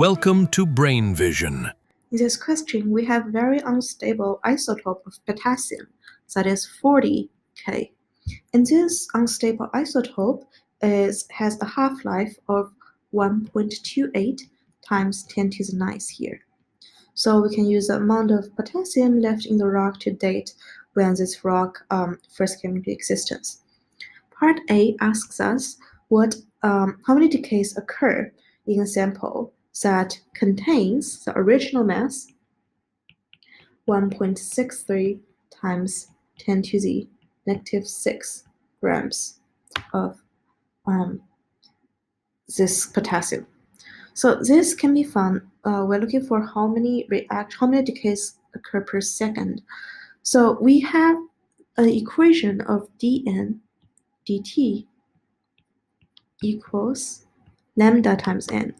Welcome to Brain Vision. In this question, we have very unstable isotope of potassium, that is 40K. And this unstable isotope has a half-life of 1.28 times 10 to the 9th here. So we can use the amount of potassium left in the rock to date when this rock first came into existence. Part A asks us how many decays occur in a sample that contains the original mass 1.63 times 10 to the negative 6 grams of this potassium. So this can be found. We're looking for how many decays occur per second. So we have an equation of dN dt equals lambda times n.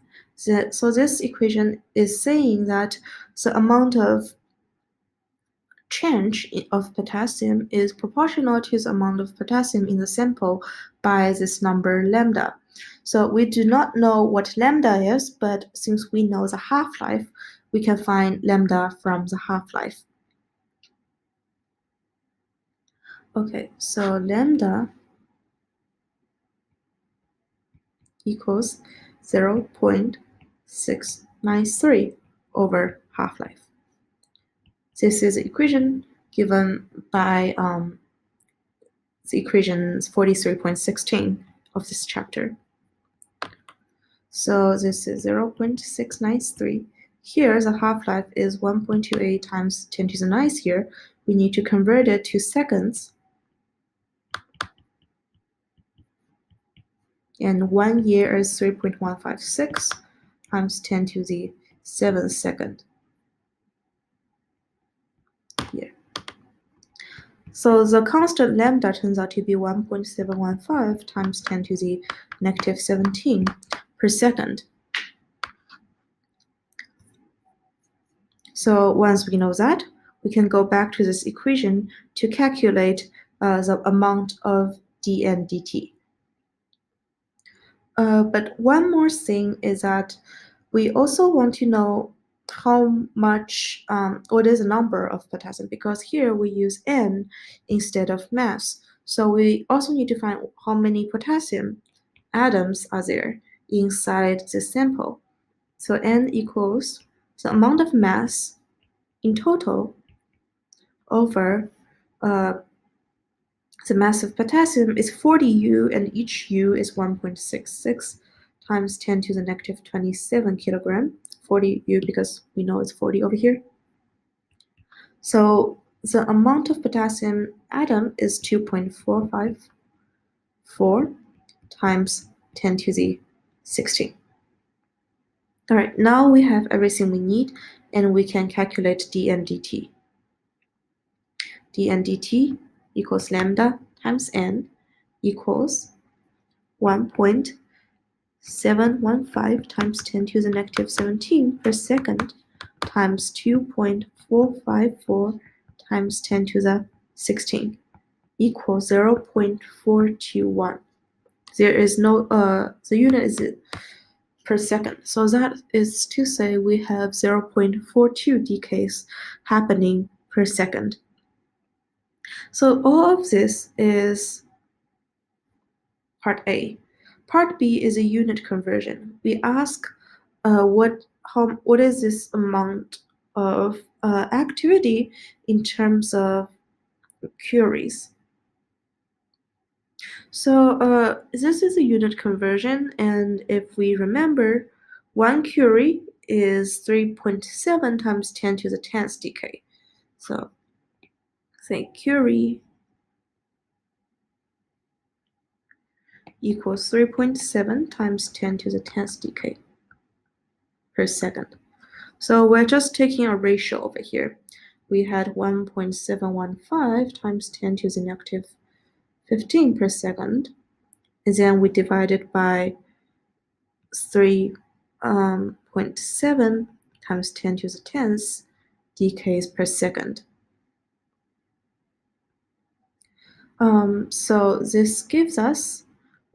So this equation is saying that the amount of change of potassium is proportional to the amount of potassium in the sample by this number lambda. So we do not know what lambda is, but since we know the half-life, we can find lambda from the half-life. Okay, so lambda equals 0.693 over half-life. This is the equation given by the equation 43.16 of this chapter. So this is 0.693. Here, the half-life is 1.28 times 10 to the 9th here. We need to convert it to seconds. And 1 year is 3.156 times 10 to the 7th second. Here. So the constant lambda turns out to be 1.715 times 10 to the negative 17 per second. So once we know that, we can go back to this equation to calculate the amount of dN dt. But one more thing is that we also want to know how much, what is the number of potassium, because here we use N instead of mass. So we also need to find how many potassium atoms are there inside the sample. So N equals the amount of mass in total over the mass of potassium is 40 U, and each U is 1.66 times 10 to the negative 27 kilogram. 40 U because we know it's 40 over here. So the amount of potassium atom is 2.454 times 10 to the 16. All right, now we have everything we need, and we can calculate dN dt. dN dt equals lambda times n equals 1.715 times 10 to the negative 17 per second times 2.454 times 10 to the 16 equals 0.421. There is no, the unit is per second. So that is to say we have 0.42 decays happening per second. So all of this is part A. Part B is a unit conversion. We ask what is this amount of activity in terms of curies. So this is a unit conversion, and if we remember, 1 curie is 3.7 times 10 to the 10th decay. So say curie equals 3.7 times 10 to the 10th decay per second. So we're just taking a ratio over here. We had 1.715 times 10 to the negative 15 per second, and then we divide it by 3.7 times 10 to the 10th decays per second. So this gives us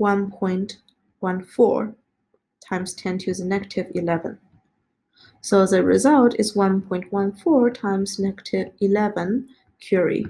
1.14 times 10 to the negative 11. So the result is 1.14 times negative 11 curie.